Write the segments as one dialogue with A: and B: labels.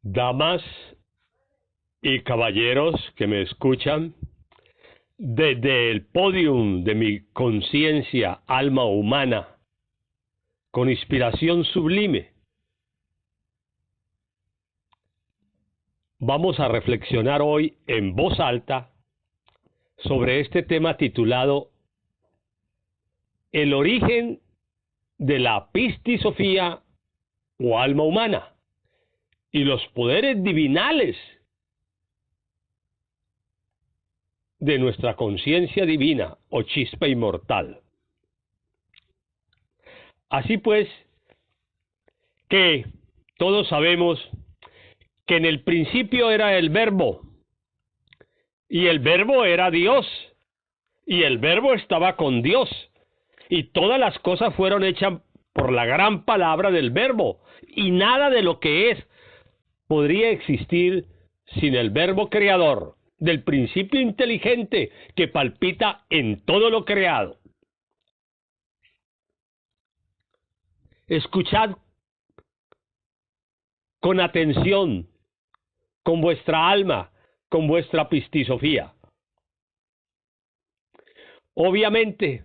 A: Damas y caballeros que me escuchan, desde el podium de mi conciencia, alma humana, con inspiración sublime, vamos a reflexionar hoy en voz alta sobre este tema titulado El origen de la pistisofía o alma humana y los poderes divinales de nuestra conciencia divina o chispa inmortal. Así pues, que todos sabemos que en el principio era el Verbo, y el Verbo era Dios, y el Verbo estaba con Dios, y todas las cosas fueron hechas por la gran palabra del Verbo, y nada de lo que es podría existir sin el Verbo creador, del principio inteligente que palpita en todo lo creado. Escuchad con atención, con vuestra alma, con vuestra pistisofía. Obviamente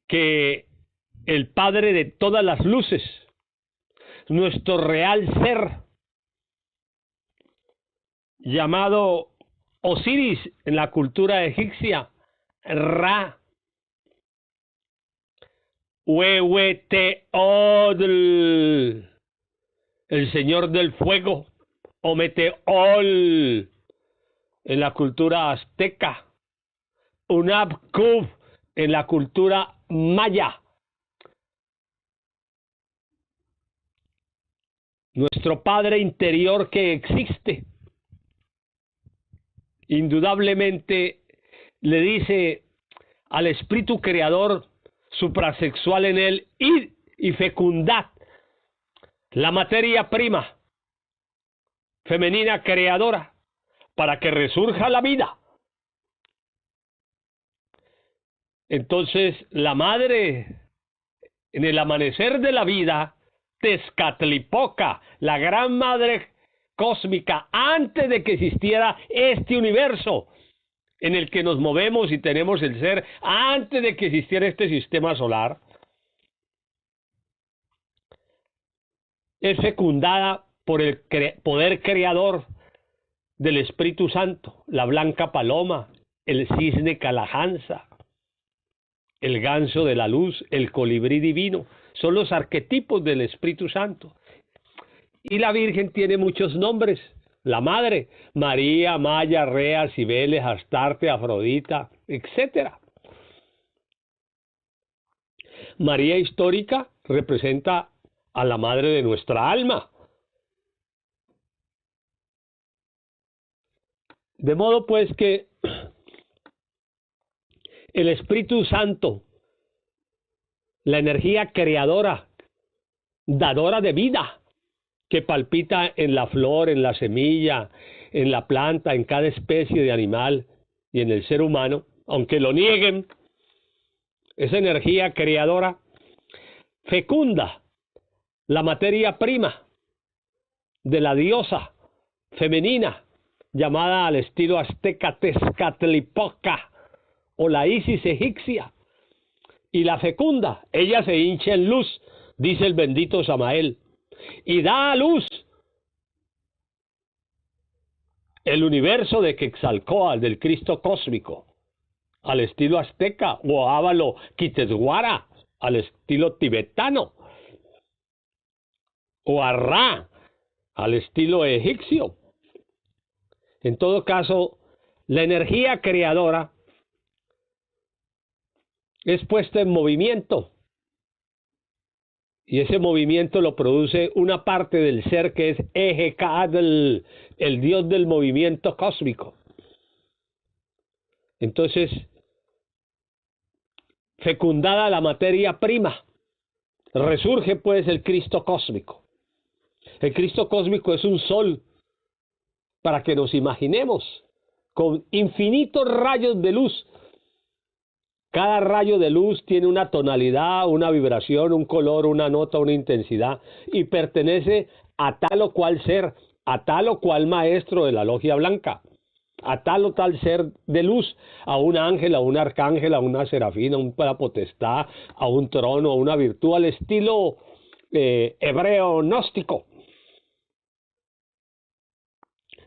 A: que el Padre de todas las luces, nuestro real ser, llamado Osiris en la cultura egipcia, Ra, Huehueteotl, el señor del fuego, o Meteol en la cultura azteca, Unab-Kub en la cultura maya. Nuestro Padre interior que existe, indudablemente le dice al espíritu creador suprasexual en él, id y fecundad la materia prima femenina creadora para que resurja la vida. Entonces la madre, en el amanecer de la vida, Tezcatlipoca, la gran madre cósmica, antes de que existiera este universo en el que nos movemos y tenemos el ser, antes de que existiera este sistema solar, es fecundada por el poder creador del Espíritu Santo, la blanca paloma, el cisne calajanza, el ganso de la luz, el colibrí divino, son los arquetipos del Espíritu Santo. Y la Virgen tiene muchos nombres, la Madre, María, Maya, Rea, Cibeles, Astarte, Afrodita, etc. María histórica representa a la Madre de nuestra alma. De modo pues que el Espíritu Santo, la energía creadora, dadora de vida, que palpita en la flor, en la semilla, en la planta, en cada especie de animal y en el ser humano, aunque lo nieguen, esa energía creadora fecunda la materia prima de la diosa femenina, llamada al estilo azteca Tezcatlipoca, o la Isis egipcia, y la fecunda, ella se hincha en luz, dice el bendito Samael, y da a luz el universo de Quetzalcóatl, del Cristo cósmico, al estilo azteca, o Ávalo Quiteshuara, al estilo tibetano, o a Ra, al estilo egipcio. En todo caso, la energía creadora es puesta en movimiento, y ese movimiento lo produce una parte del ser que es Ejecatl, el dios del movimiento cósmico. Entonces, fecundada la materia prima, resurge pues el Cristo cósmico. El Cristo cósmico es un sol, para que nos imaginemos, con infinitos rayos de luz. Cada rayo de luz tiene una tonalidad, una vibración, un color, una nota, una intensidad, y pertenece a tal o cual ser, a tal o cual maestro de la logia blanca, a tal o tal ser de luz, a un ángel, a un arcángel, a una serafina, a una potestad, a un trono, a una virtud, al estilo hebreo gnóstico.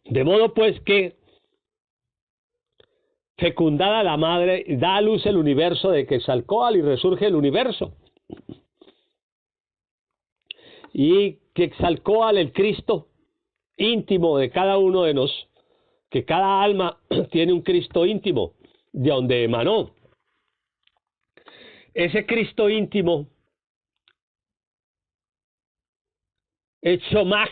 A: De modo pues que, fecundada la madre, da a luz el universo de Quetzalcóatl y resurge el universo. Y Quetzalcóatl, el Cristo íntimo de cada uno de nosotros, que cada alma tiene un Cristo íntimo, de donde emanó. Ese Cristo íntimo es Shomach,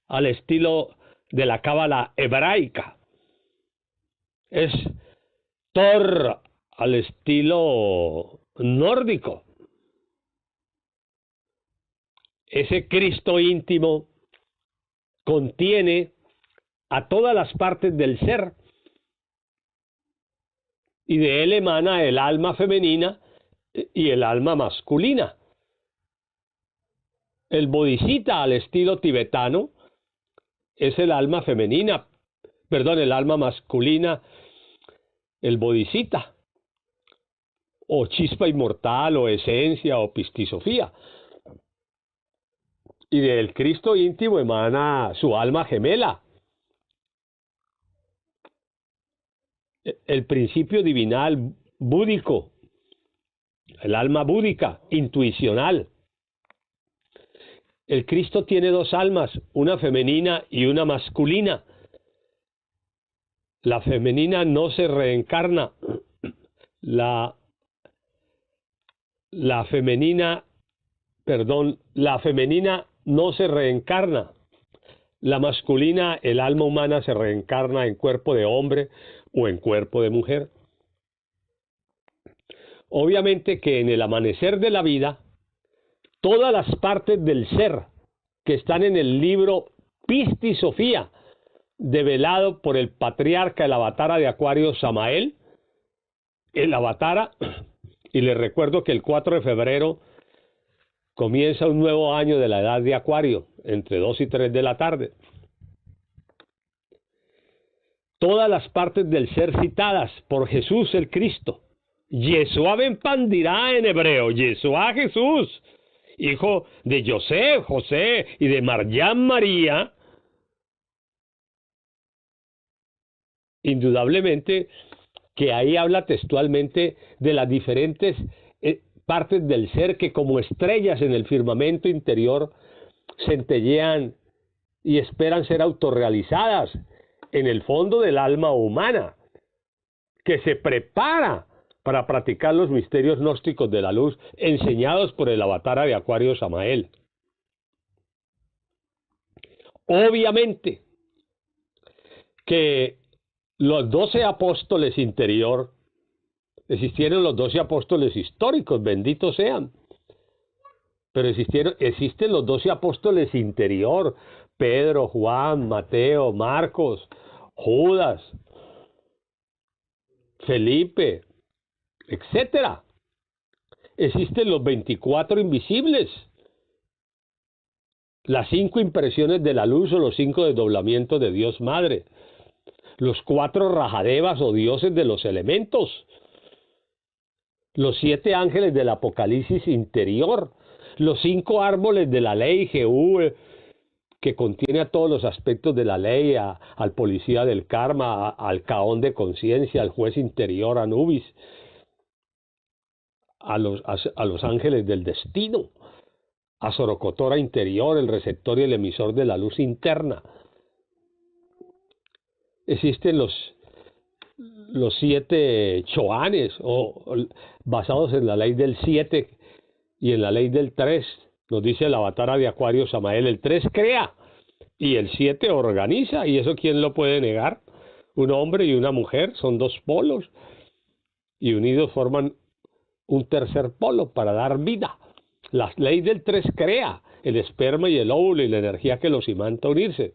A: al estilo de la cábala hebraica. Es Thor, al estilo nórdico. Ese Cristo íntimo contiene a todas las partes del ser, y de él emana el alma femenina y el alma masculina. El bodhisattva, al estilo tibetano, es el alma femenina, el alma masculina, el bodhisattva, o chispa inmortal, o esencia, o pistisofía. Y del Cristo íntimo emana su alma gemela, el principio divinal búdico, el alma búdica, intuicional. El Cristo tiene dos almas, una femenina y una masculina. La femenina no se reencarna. La femenina no se reencarna. La masculina, el alma humana, se reencarna en cuerpo de hombre o en cuerpo de mujer. Obviamente que en el amanecer de la vida, todas las partes del ser que están en el libro Pistisofía, develado por el patriarca, el avatara de Acuario, Samael, el avatara, y les recuerdo que el 4 de febrero comienza un nuevo año de la edad de Acuario, entre 2 y 3 de la tarde. Todas las partes del ser citadas por Jesús el Cristo, Yeshua ben Pandirá en hebreo, Yeshua Jesús, hijo de José y de Maryam María, indudablemente que ahí habla textualmente de las diferentes partes del ser que como estrellas en el firmamento interior centellean y esperan ser autorrealizadas en el fondo del alma humana, que se prepara para practicar los misterios gnósticos de la luz enseñados por el avatara de Acuario, Samael. Obviamente que los 12 apóstoles interior, existieron los 12 apóstoles históricos, benditos sean, pero existen los 12 apóstoles interior, Pedro, Juan, Mateo, Marcos, Judas, Felipe, etcétera. Existen los 24 invisibles, las 5 impresiones de la luz o los 5 desdoblamientos de Dios Madre, los 4 rajadevas o dioses de los elementos, los 7 ángeles del Apocalipsis interior, los 5 árboles de la ley, Jehú, que contiene a todos los aspectos de la ley, al policía del karma, al caón de conciencia, al juez interior, Anubis, a los ángeles del destino, a Sorocotora interior, el receptor y el emisor de la luz interna. Existen los 7 choanes, basados en la ley del 7 y en la ley del 3. Nos dice el avatara de Acuario, Samael, el 3 crea y el 7 organiza, y eso ¿quién lo puede negar? Un hombre y una mujer son 2 polos, y unidos forman un tercer polo para dar vida. La ley del 3 crea el esperma y el óvulo y la energía que los imanta a unirse.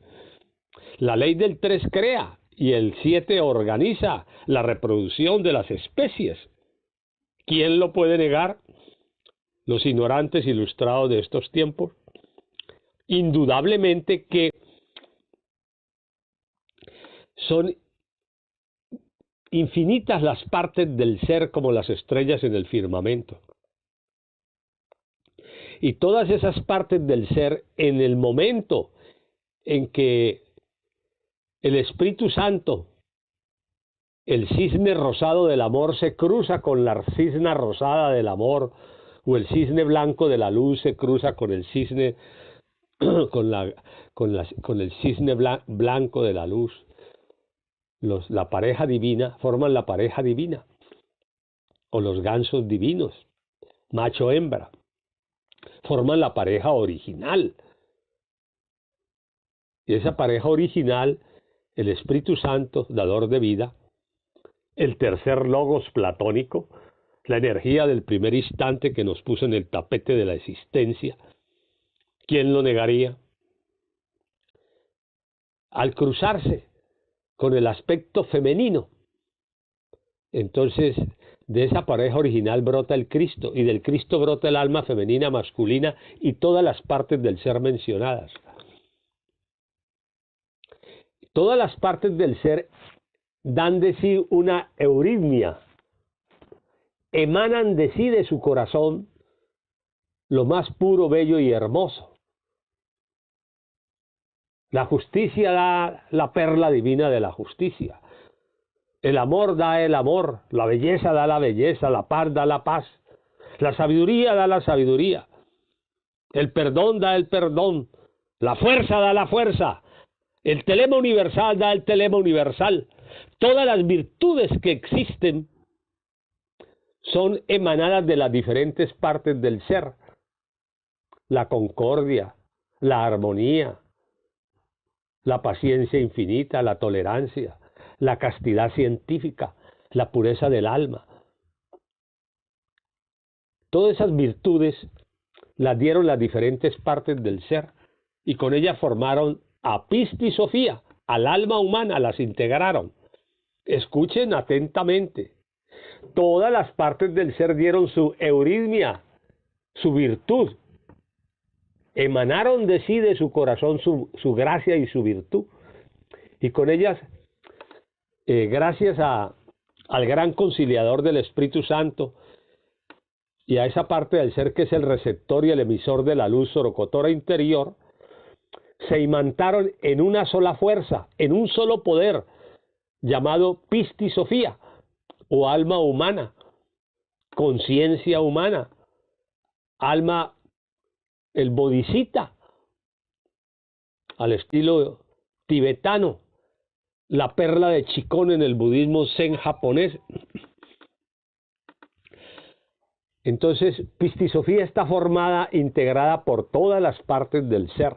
A: La ley del 3 crea y el 7 organiza la reproducción de las especies. ¿Quién lo puede negar? Los ignorantes ilustrados de estos tiempos. Indudablemente que son infinitas las partes del ser como las estrellas en el firmamento. Y todas esas partes del ser, en el momento en que el Espíritu Santo, el cisne rosado del amor, se cruza con la cisna rosada del amor, o el cisne blanco de la luz se cruza con el cisne con el cisne blanco de la luz, la pareja divina forman la pareja divina, o los gansos divinos, macho hembra, forman la pareja original. Y esa pareja original, el Espíritu Santo, dador de vida, el tercer logos platónico, la energía del primer instante que nos puso en el tapete de la existencia. ¿Quién lo negaría? Al cruzarse con el aspecto femenino, entonces de esa pareja original brota el Cristo, y del Cristo brota el alma femenina, masculina y todas las partes del ser mencionadas. Todas las partes del ser dan de sí una euritmia, emanan de sí, de su corazón, lo más puro, bello y hermoso. La justicia da la perla divina de la justicia. El amor da el amor, la belleza da la belleza, la paz da la paz, la sabiduría da la sabiduría, el perdón da el perdón, la fuerza da la fuerza, el telema universal da el telema universal. Todas las virtudes que existen son emanadas de las diferentes partes del ser. La concordia, la armonía, la paciencia infinita, la tolerancia, la castidad científica, la pureza del alma. Todas esas virtudes las dieron las diferentes partes del ser y con ellas formaron a Pista y Sofía, al alma humana, las integraron. Escuchen atentamente. Todas las partes del ser dieron su euritmia, su virtud. Emanaron de sí, de su corazón, su gracia y su virtud. Y con ellas, gracias al gran conciliador del Espíritu Santo y a esa parte del ser que es el receptor y el emisor de la luz sorocotora interior, se imantaron en una sola fuerza, en un solo poder, llamado Pista y Sofía, o alma humana, conciencia humana, alma, el bodhisattva, al estilo tibetano, la perla de Chikón en el budismo zen japonés. Entonces, Pista y Sofía está formada, integrada por todas las partes del ser.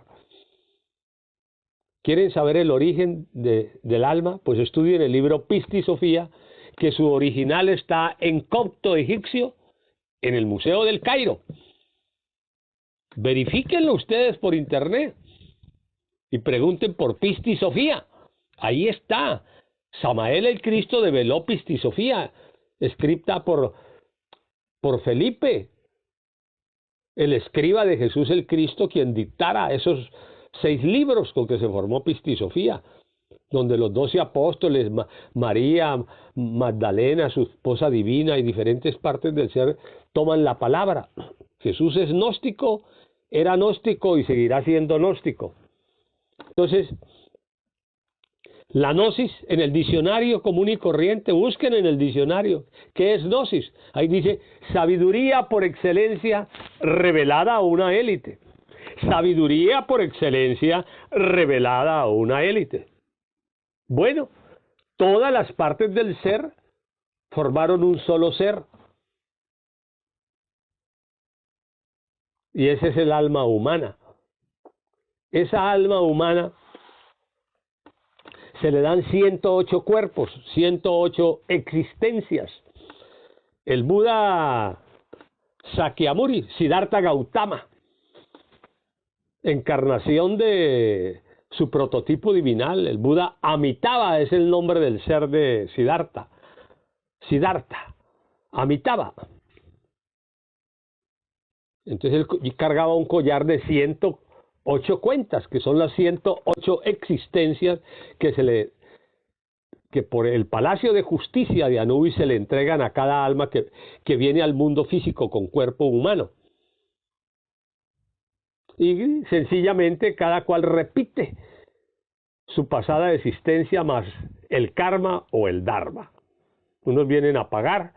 A: ¿Quieren saber el origen del alma? Pues estudien el libro Pista y Sofía, que su original está en copto egipcio, en el Museo del Cairo. Verifíquenlo ustedes por internet y pregunten por Pista y Sofía. Ahí está. Samael el Cristo develó Pista y Sofía, escrita por Felipe, el escriba de Jesús el Cristo, quien dictara esos 6 libros con que se formó Pista y Sofía, donde los 12 apóstoles, María Magdalena, su esposa divina y diferentes partes del ser toman la palabra. Jesús es gnóstico, era gnóstico y seguirá siendo gnóstico. Entonces, la gnosis en el diccionario común y corriente, busquen en el diccionario qué es gnosis. Ahí dice sabiduría por excelencia revelada a una élite. Sabiduría por excelencia revelada a una élite. Bueno, todas las partes del ser formaron un solo ser. Y ese es el alma humana. Esa alma humana se le dan 108 cuerpos, 108 existencias. El Buda Sakyamuni, Siddhartha Gautama, encarnación de su prototipo divinal, el Buda Amitabha es el nombre del ser de Siddhartha. Siddhartha, Amitabha. Entonces él cargaba un collar de 108 8 cuentas, que son las 108 existencias que por el Palacio de Justicia de Anubis se le entregan a cada alma que viene al mundo físico con cuerpo humano. Y sencillamente cada cual repite su pasada existencia más el karma o el dharma. Unos vienen a pagar,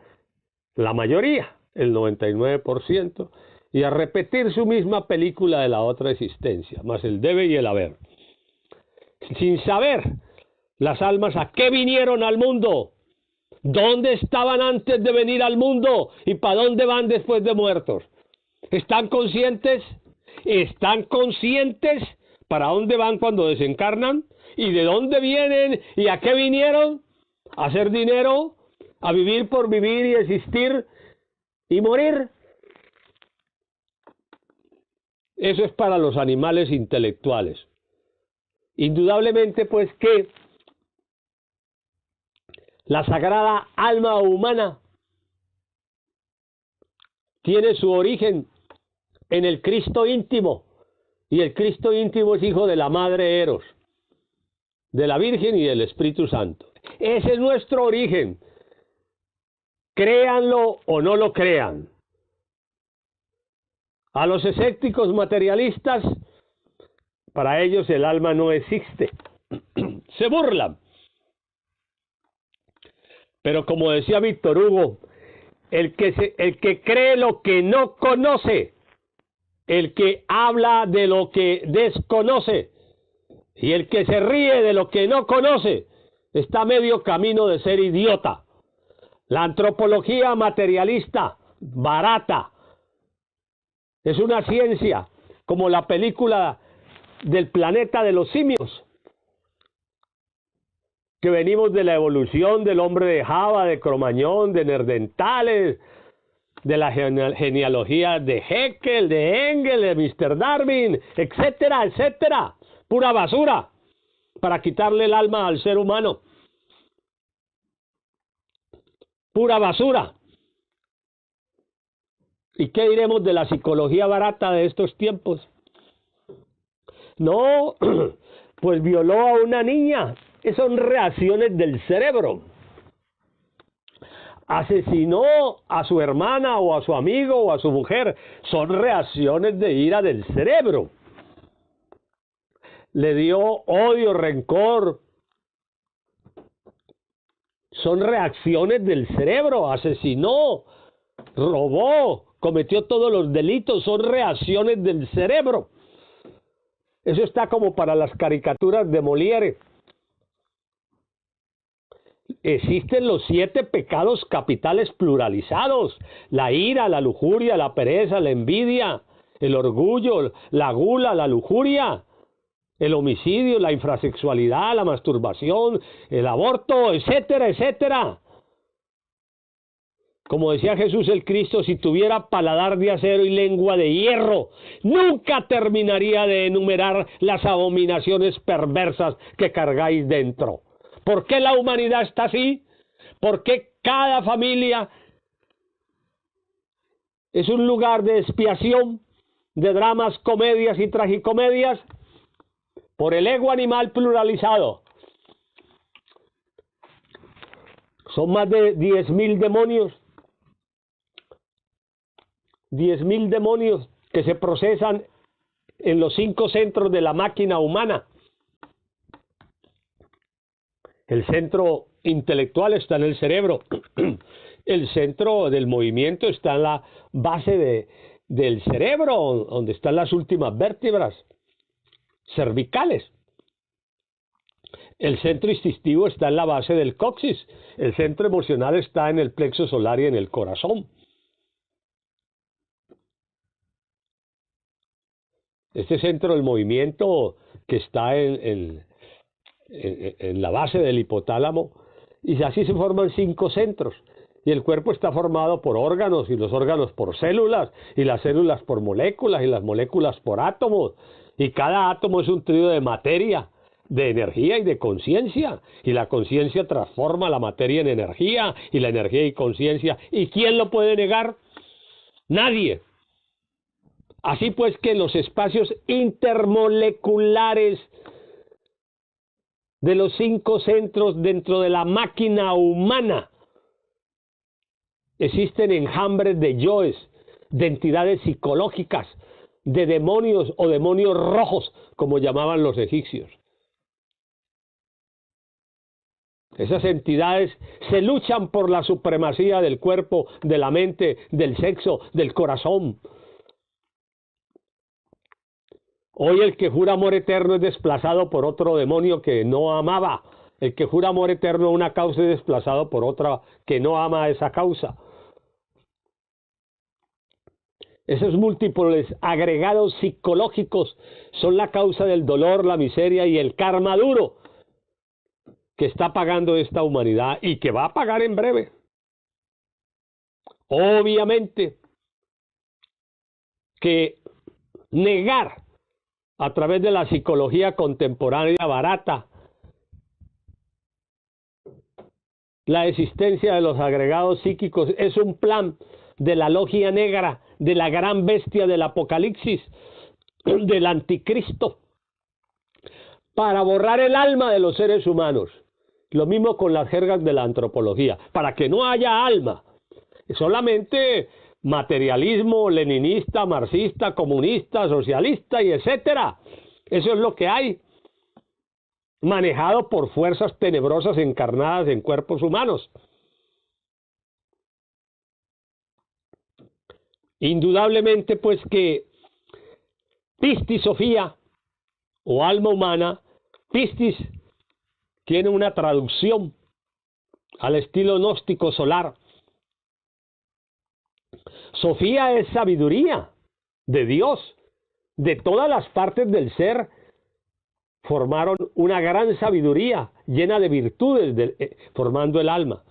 A: la mayoría, el 99%, y a repetir su misma película de la otra existencia, más el debe y el haber. Sin saber las almas a qué vinieron al mundo, dónde estaban antes de venir al mundo y para dónde van después de muertos. ¿Están conscientes? ¿Están conscientes para dónde van cuando desencarnan? ¿Y de dónde vienen? ¿Y a qué vinieron? ¿A hacer dinero? ¿A vivir por vivir y existir y morir? Eso es para los animales intelectuales. Indudablemente, pues, que la sagrada alma humana tiene su origen en el Cristo íntimo, y el Cristo íntimo es hijo de la Madre Eros, de la Virgen y del Espíritu Santo. Ese es nuestro origen. Créanlo o no lo crean. A los escépticos materialistas, para ellos el alma no existe. Se burlan. Pero como decía Víctor Hugo, el que cree lo que no conoce, el que habla de lo que desconoce y el que se ríe de lo que no conoce, está a medio camino de ser idiota. La antropología materialista, barata, es una ciencia como la película del planeta de los simios, que venimos de la evolución del hombre de Java, de Cromañón, de Neandertales, de la genealogía de Haeckel, de Engel, de Mr. Darwin, etcétera, etcétera. Pura basura para quitarle el alma al ser humano. Pura basura. ¿Y qué diremos de la psicología barata de estos tiempos? No, pues violó a una niña. Son reacciones del cerebro. Asesinó a su hermana o a su amigo o a su mujer. Son reacciones de ira del cerebro. Le dio odio, rencor. Son reacciones del cerebro. Asesinó, robó, cometió todos los delitos. Son reacciones del cerebro. Eso está como para las caricaturas de Molière. Existen los 7 pecados capitales pluralizados: la ira, la lujuria, la pereza, la envidia, el orgullo, la gula, la lujuria, el homicidio, la infrasexualidad, la masturbación, el aborto, etcétera, etcétera. Como decía Jesús el Cristo, si tuviera paladar de acero y lengua de hierro, nunca terminaría de enumerar las abominaciones perversas que cargáis dentro. ¿Por qué la humanidad está así? ¿Por qué cada familia es un lugar de expiación, de dramas, comedias y tragicomedias? Por el ego animal pluralizado. Son más de 10.000 demonios. 10.000 demonios que se procesan en los 5 centros de la máquina humana. El centro intelectual está en el cerebro. El centro del movimiento está en la base del cerebro, donde están las últimas vértebras cervicales. El centro instintivo está en la base del coxis. El centro emocional está en el plexo solar y en el corazón. Este centro del movimiento que está en la base del hipotálamo, y así se forman 5 centros, y el cuerpo está formado por órganos, y los órganos por células, y las células por moléculas, y las moléculas por átomos, y cada átomo es un trío de materia, de energía y de conciencia, y la conciencia transforma la materia en energía, y la energía y conciencia, ¿y quién lo puede negar? Nadie. Así pues que los espacios intermoleculares de los 5 centros dentro de la máquina humana existen enjambres de yoes, de entidades psicológicas, de demonios o demonios rojos, como llamaban los egipcios. Esas entidades se luchan por la supremacía del cuerpo, de la mente, del sexo, del corazón. Hoy el que jura amor eterno es desplazado por otro demonio que no amaba. El que jura amor eterno a una causa es desplazado por otra que no ama a esa causa. Esos múltiples agregados psicológicos son la causa del dolor, la miseria y el karma duro que está pagando esta humanidad y que va a pagar en breve. Obviamente que negar a través de la psicología contemporánea barata la existencia de los agregados psíquicos es un plan de la logia negra, de la gran bestia del Apocalipsis, del anticristo, para borrar el alma de los seres humanos. Lo mismo con las jergas de la antropología, para que no haya alma, solamente materialismo leninista, marxista, comunista, socialista y etcétera. Eso es lo que hay, manejado por fuerzas tenebrosas encarnadas en cuerpos humanos. Indudablemente, pues, que Pistis Sofía o alma humana, Pistis tiene una traducción al estilo gnóstico solar. Sofía es sabiduría de Dios. De todas las partes del ser formaron una gran sabiduría llena de virtudes, formando el alma.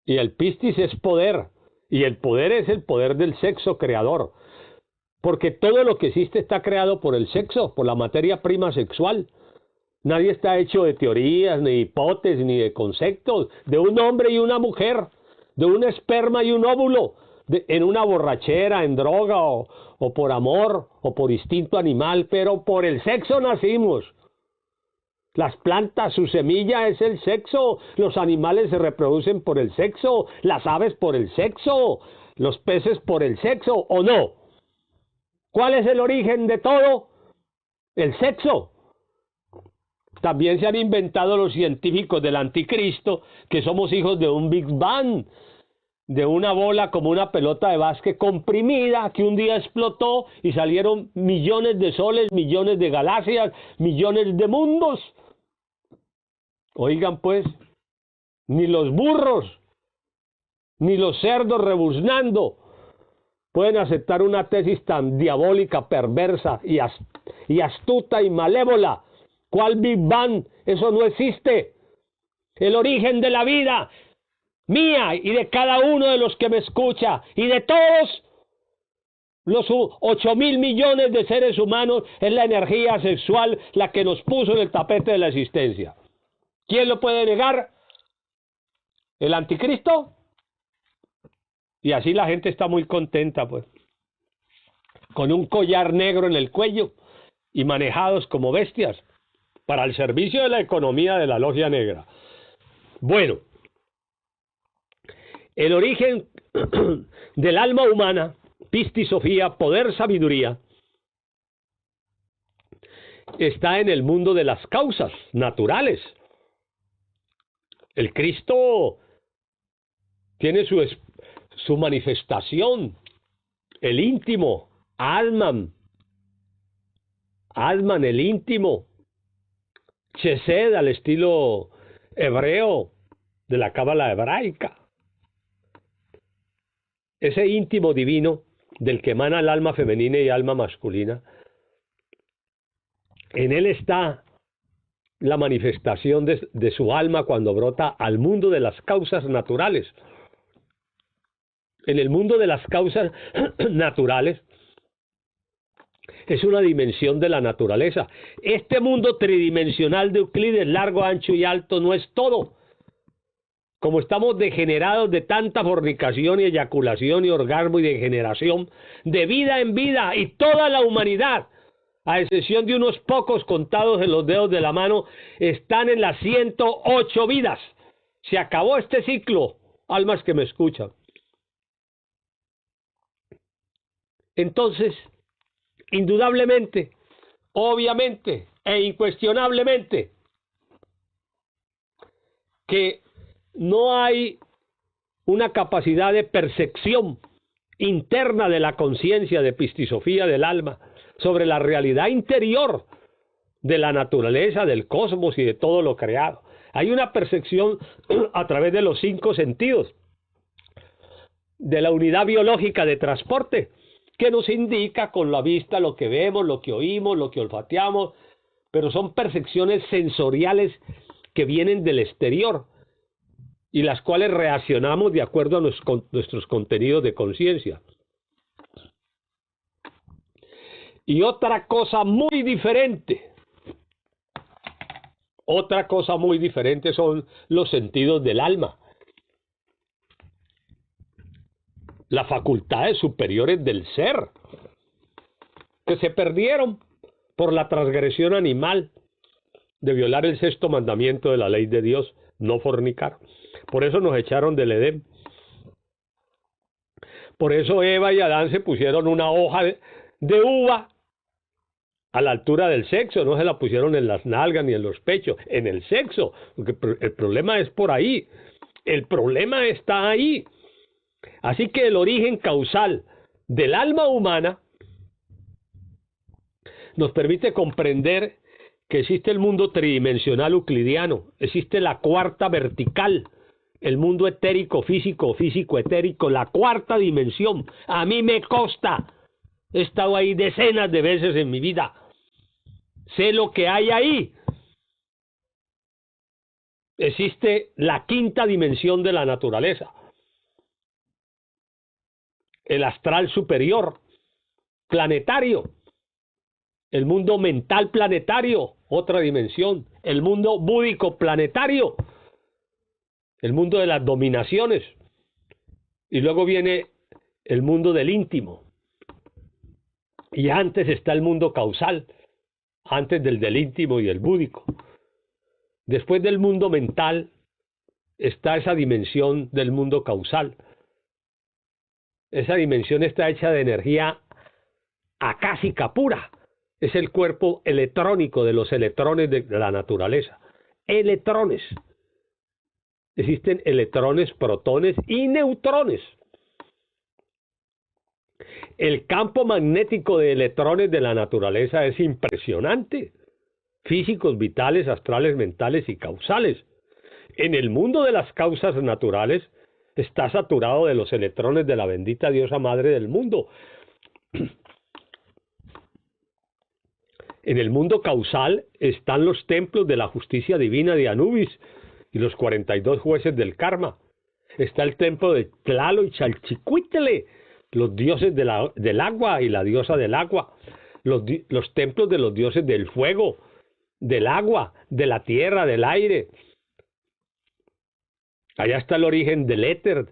A: Y el Pistis es poder, y el poder es el poder del sexo creador, porque todo lo que existe está creado por el sexo, por la materia prima sexual. Nadie está hecho de teorías, ni hipótesis, ni de conceptos, de un hombre y una mujer, de un esperma y un óvulo, en una borrachera, en droga, o por amor, o por instinto animal, pero por el sexo nacimos. Las plantas, su semilla es el sexo, los animales se reproducen por el sexo, las aves por el sexo, los peces por el sexo, ¿o no? ¿Cuál es el origen de todo? El sexo. También se han inventado los científicos del anticristo que somos hijos de un Big Bang, de una bola como una pelota de básquet comprimida que un día explotó y salieron millones de soles, millones de galaxias, millones de mundos. Oigan pues, ni los burros, ni los cerdos rebuznando pueden aceptar una tesis tan diabólica, perversa y astuta y malévola. ¿Cuál Big Bang? Eso no existe. El origen de la vida, mía y de cada uno de los que me escucha, y de todos los 8.000 millones de seres humanos, es la energía sexual la que nos puso en el tapete de la existencia. ¿Quién lo puede negar? ¿El anticristo? Y así la gente está muy contenta, pues, con un collar negro en el cuello y manejados como bestias para el servicio de la economía de la logia negra. Bueno, el origen del alma humana, Pistis Sofía, poder, sabiduría, está en el mundo de las causas naturales. El Cristo tiene su manifestación, el íntimo, Atman, el íntimo, Chesed al estilo hebreo de la cábala hebraica. Ese íntimo divino del que emana el alma femenina y alma masculina, en él está la manifestación de su alma cuando brota al mundo de las causas naturales. En el mundo de las causas naturales es una dimensión de la naturaleza. Este mundo tridimensional de Euclides, largo, ancho y alto, no es todo. como estamos degenerados de tanta fornicación y eyaculación y orgasmo y degeneración, de vida en vida, y toda la humanidad, a excepción de unos pocos contados en los dedos de la mano, están en las 108 vidas. Se acabó este ciclo, almas que me escuchan. Entonces, indudablemente, obviamente e incuestionablemente, que no hay una capacidad de percepción interna de la conciencia, de epistisofía del alma, sobre la realidad interior de la naturaleza, del cosmos y de todo lo creado. Hay una percepción a través de los 5 sentidos, de la unidad biológica de transporte, que nos indica con la vista lo que vemos, lo que oímos, lo que olfateamos, pero son percepciones sensoriales que vienen del exterior y las cuales reaccionamos de acuerdo a nuestros contenidos de conciencia. Y otra cosa muy diferente son los sentidos del alma, las facultades superiores del ser, que se perdieron por la transgresión animal de violar el 6º mandamiento de la ley de Dios, no fornicar. Por eso nos echaron del Edén. Por eso Eva y Adán se pusieron una hoja de uva a la altura del sexo, no se la pusieron en las nalgas ni en los pechos, en el sexo, porque el problema es por ahí, el problema está ahí. Así que el origen causal del alma humana nos permite comprender que existe el mundo tridimensional euclidiano, existe la cuarta vertical, el mundo etérico, físico, físico-etérico, la cuarta dimensión. A mí me consta, he estado ahí decenas de veces en mi vida, sé lo que hay ahí. Existe la quinta dimensión de la naturaleza, el astral superior, planetario, el mundo mental planetario, otra dimensión, el mundo búdico planetario, el mundo de las dominaciones, y luego viene el mundo del íntimo, y antes está el mundo causal, antes del íntimo y el búdico. Después del mundo mental está esa dimensión del mundo causal. Esa dimensión está hecha de energía acásica pura. Es el cuerpo electrónico de los electrones de la naturaleza. Electrones. Existen electrones, protones y neutrones. El campo magnético de electrones de la naturaleza es impresionante. Físicos, vitales, astrales, mentales y causales. En el mundo de las causas naturales está saturado de los electrones de la bendita diosa madre del mundo. En el mundo causal están los templos de la justicia divina de Anubis y los 42 jueces del karma. Está el templo de Tlaloc y Chalchicuitle, los dioses del agua y la diosa del agua. Los templos de los dioses del fuego, del agua, de la tierra, del aire. Allá está el origen del éter,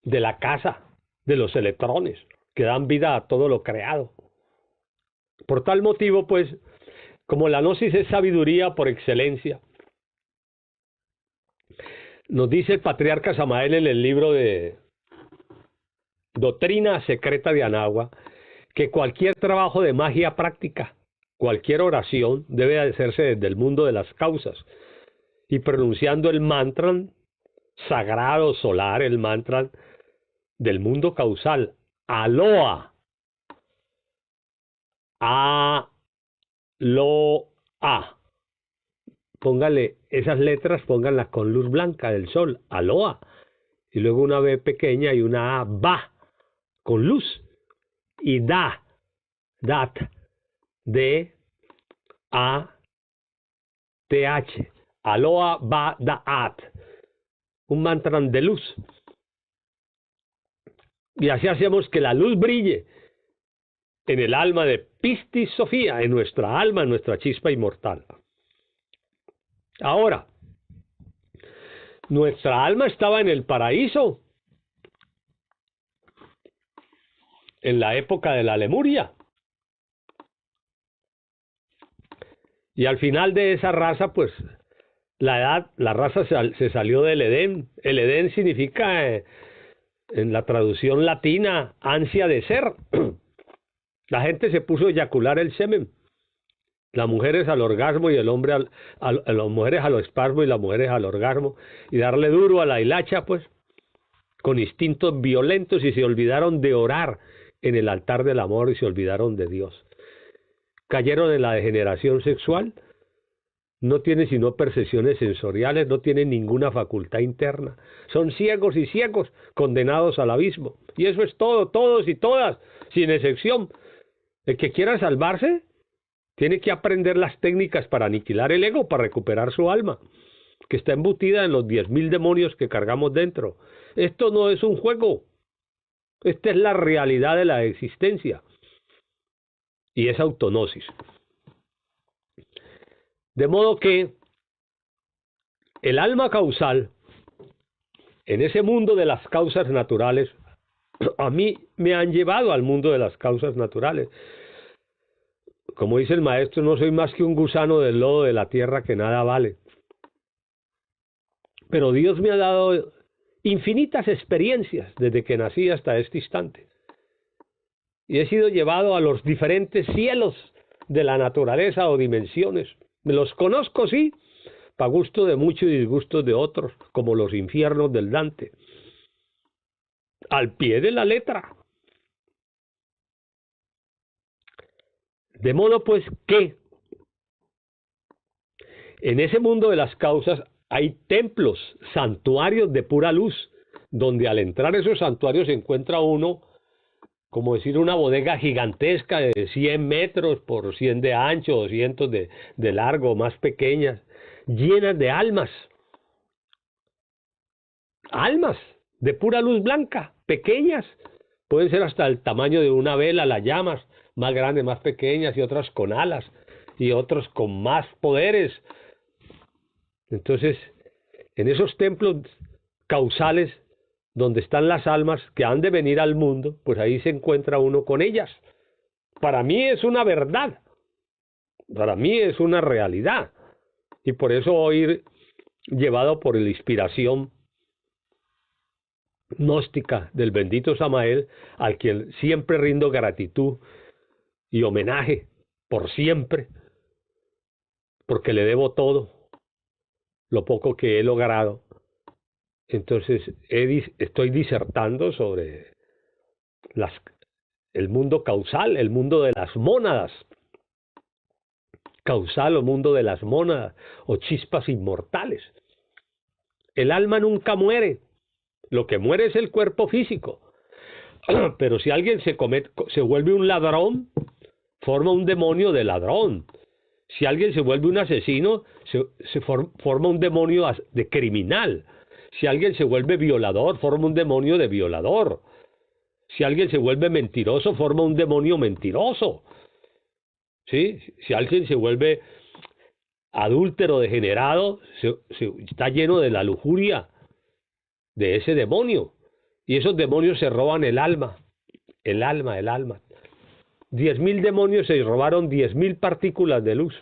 A: de la casa, de los electrones, que dan vida a todo lo creado. Por tal motivo, pues, como la gnosis es sabiduría por excelencia, nos dice el patriarca Samael en el libro de Doctrina Secreta de Anagua, que cualquier trabajo de magia práctica, cualquier oración, debe hacerse desde el mundo de las causas, y pronunciando el mantra sagrado solar, el mantra del mundo causal, Aloha, Aloha. Póngale esas letras, pónganlas con luz blanca del sol, Aloha, y luego una B pequeña y una A, Ba, con luz, y Dat, D-A-T-H, Aloha Ba Da'at, un mantra de luz. Y así hacemos que la luz brille en el alma de Pistis Sofía, en nuestra alma, en nuestra chispa inmortal. Ahora, Nuestra alma estaba en el paraíso, en la época de la Lemuria. Y al final de esa raza, pues, la raza se salió del Edén. El Edén significa, en la traducción latina, ansia de ser. La gente se puso a eyacular el semen. Las mujeres al orgasmo y el hombre las mujeres al espasmo y las mujeres al orgasmo. Y darle duro a la hilacha, pues, con instintos violentos, y se olvidaron de orar en el altar del amor y se olvidaron de Dios. Cayeron en la degeneración sexual. No tienen sino percepciones sensoriales, no tienen ninguna facultad interna. Son ciegos y ciegos, condenados al abismo. Y eso es todo, todos y todas, sin excepción. El que quiera salvarse, tiene que aprender las técnicas para aniquilar el ego, para recuperar su alma, que está embutida en los 10.000 demonios que cargamos dentro. Esto no es un juego. Esta es la realidad de la existencia. Y es autognosis. De modo que el alma causal, en ese mundo de las causas naturales, a mí me han llevado al mundo de las causas naturales. Como dice el maestro, no soy más que un gusano del lodo de la tierra que nada vale. Pero Dios me ha dado infinitas experiencias desde que nací hasta este instante. Y he sido llevado a los diferentes cielos de la naturaleza o dimensiones. Me los conozco, sí, para gusto de muchos y disgusto de otros, como los infiernos del Dante. Al pie de la letra. De modo pues que en ese mundo de las causas hay templos, santuarios de pura luz, donde al entrar a esos santuarios se encuentra uno, como decir, una bodega gigantesca de 100 metros por 100 de ancho, 200 de largo, más pequeñas, llenas de almas. Almas de pura luz blanca, pequeñas. Pueden ser hasta el tamaño de una vela las llamas, más grandes, más pequeñas, y otras con alas, y otros con más poderes. Entonces, en esos templos causales, donde están las almas que han de venir al mundo, pues ahí se encuentra uno con ellas. Para mí es una verdad, para mí es una realidad, y por eso voy llevado por la inspiración gnóstica del bendito Samael, al quien siempre rindo gratitud y homenaje por siempre, porque le debo todo lo poco que he logrado. Entonces estoy disertando sobre el mundo causal, el mundo de las mónadas, causal o mundo de las mónadas, o chispas inmortales. El alma nunca muere, lo que muere es el cuerpo físico. Pero si alguien se vuelve un ladrón, forma un demonio de ladrón. Si alguien se vuelve un asesino, forma un demonio de criminal. Si alguien se vuelve violador, forma un demonio de violador. Si alguien se vuelve mentiroso, forma un demonio mentiroso. ¿Sí? Si alguien se vuelve adúltero, degenerado, está lleno de la lujuria de ese demonio. Y esos demonios se roban el alma. El alma, el alma. 10.000 demonios se robaron 10.000 partículas de luz,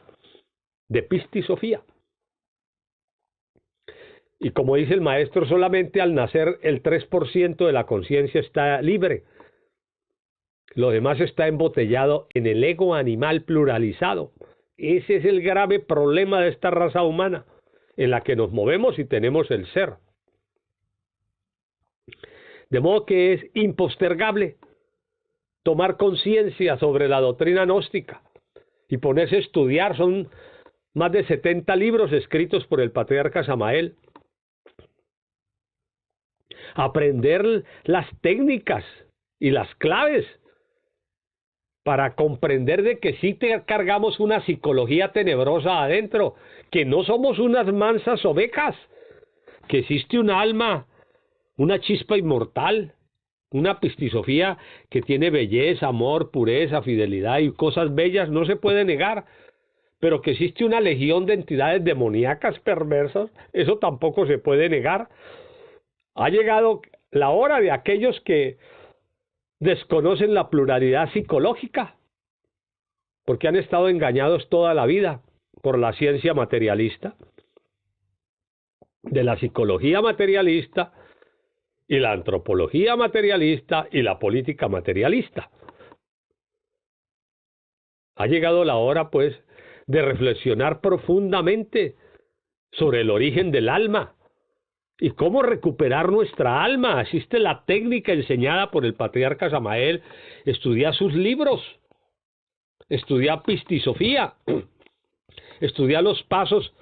A: de Pista y Sofía. Y como dice el maestro, solamente al nacer el 3% de la conciencia está libre. Lo demás está embotellado en el ego animal pluralizado. Ese es el grave problema de esta raza humana, en la que nos movemos y tenemos el ser. De modo que es impostergable tomar conciencia sobre la doctrina gnóstica y ponerse a estudiar. Son más de 70 libros escritos por el patriarca Samael. Aprender las técnicas y las claves para comprender de que sí cargamos una psicología tenebrosa adentro, que no somos unas mansas ovejas, que existe un alma, una chispa inmortal, una pistisofía que tiene belleza, amor, pureza, fidelidad y cosas bellas, no se puede negar, pero que existe una legión de entidades demoníacas perversas, eso tampoco se puede negar. Ha llegado la hora de aquellos que desconocen la pluralidad psicológica, porque han estado engañados toda la vida por la ciencia materialista, de la psicología materialista y la antropología materialista y la política materialista. Ha llegado la hora, pues, de reflexionar profundamente sobre el origen del alma y cómo recuperar nuestra alma. Existe la técnica enseñada por el patriarca Samael. Estudia sus libros, estudia Pistisofía, estudia los pasos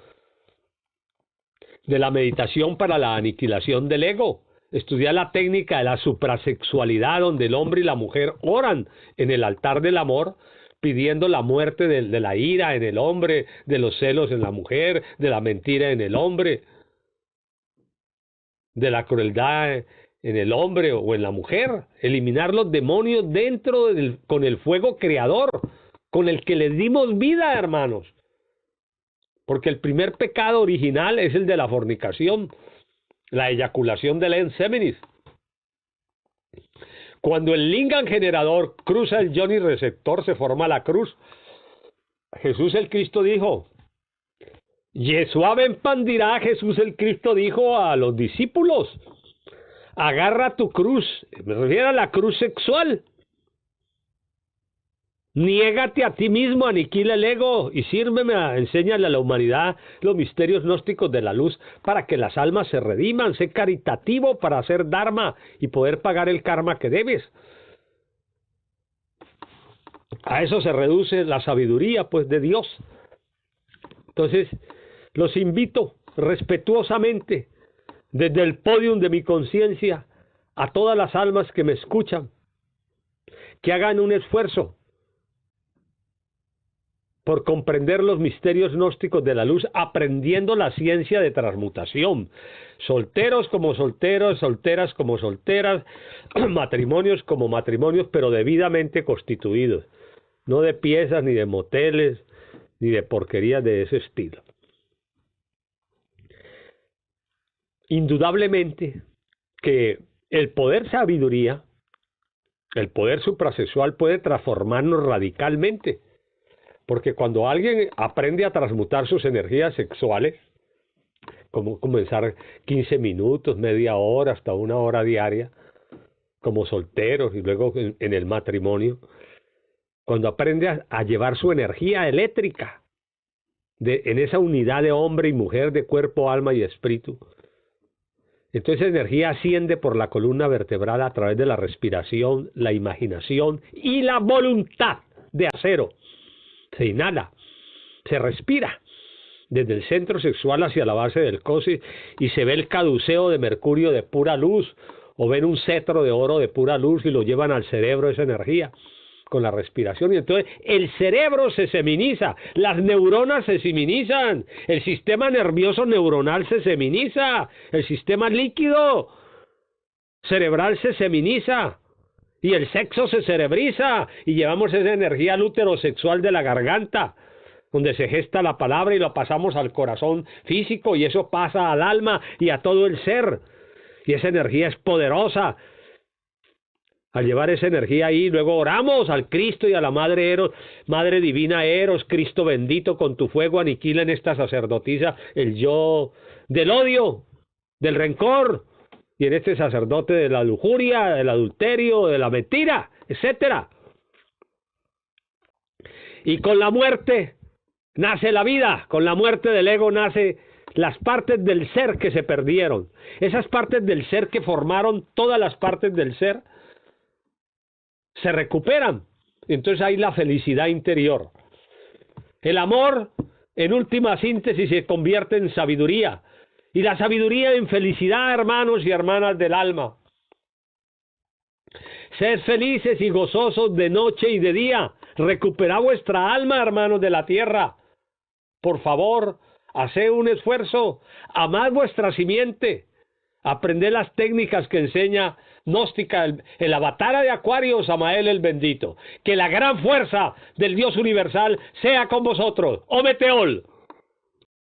A: de la meditación para la aniquilación del ego, estudia la técnica de la suprasexualidad, donde el hombre y la mujer oran en el altar del amor, pidiendo la muerte de la ira en el hombre, de los celos en la mujer, de la mentira en el hombre, de la crueldad en el hombre o en la mujer. Eliminar los demonios con el fuego creador, con el que les dimos vida, hermanos. Porque el primer pecado original es el de la fornicación, la eyaculación del enseminis. Cuando el lingam generador cruza el yoni receptor, se forma la cruz. Jesús el Cristo dijo, Yeshua ben Pandirá, Jesús el Cristo dijo a los discípulos, agarra tu cruz, me refiero a la cruz sexual. Niégate a ti mismo, aniquila el ego y sírveme, enséñale a la humanidad los misterios gnósticos de la luz para que las almas se rediman. Sé caritativo para hacer dharma y poder pagar el karma que debes. A eso se reduce la sabiduría, pues, de Dios. Entonces, los invito respetuosamente desde el podium de mi conciencia a todas las almas que me escuchan que hagan un esfuerzo por comprender los misterios gnósticos de la luz, aprendiendo la ciencia de transmutación. Solteros como solteros, solteras como solteras, matrimonios como matrimonios, pero debidamente constituidos. No de piezas, ni de moteles, ni de porquerías de ese estilo. Indudablemente que el poder sabiduría, el poder suprasexual puede transformarnos radicalmente. Porque cuando alguien aprende a transmutar sus energías sexuales, como comenzar 15 minutos, media hora, hasta una hora diaria, como solteros y luego en el matrimonio, cuando aprende a llevar su energía eléctrica en esa unidad de hombre y mujer, de cuerpo, alma y espíritu, entonces esa energía asciende por la columna vertebral a través de la respiración, la imaginación y la voluntad de acero. Se inhala, se respira desde el centro sexual hacia la base del coxis y se ve el caduceo de mercurio de pura luz, o ven un cetro de oro de pura luz y lo llevan al cerebro esa energía con la respiración, y entonces el cerebro se seminiza, las neuronas se seminizan, el sistema nervioso neuronal se seminiza, el sistema líquido cerebral se seminiza, y el sexo se cerebriza, y llevamos esa energía al útero sexual de la garganta, donde se gesta la palabra, y lo pasamos al corazón físico, y eso pasa al alma y a todo el ser. Y esa energía es poderosa. Al llevar esa energía ahí, luego oramos al Cristo y a la Madre Eros, Madre Divina Eros, Cristo bendito, con tu fuego aniquila en esta sacerdotisa el yo del odio, del rencor, y en este sacerdote de la lujuria, del adulterio, de la mentira, etcétera. Y con la muerte nace la vida, con la muerte del ego nace las partes del ser que se perdieron, esas partes del ser que formaron todas las partes del ser, se recuperan. Entonces hay la felicidad interior. El amor, en última síntesis, se convierte en sabiduría, y la sabiduría en felicidad, hermanos y hermanas del alma. Sed felices y gozosos de noche y de día. Recuperad vuestra alma, hermanos de la tierra. Por favor, haced un esfuerzo. Amad vuestra simiente. Aprended las técnicas que enseña gnóstica, el avatara de Acuario, Samael el bendito. Que la gran fuerza del Dios universal sea con vosotros. Ometeol.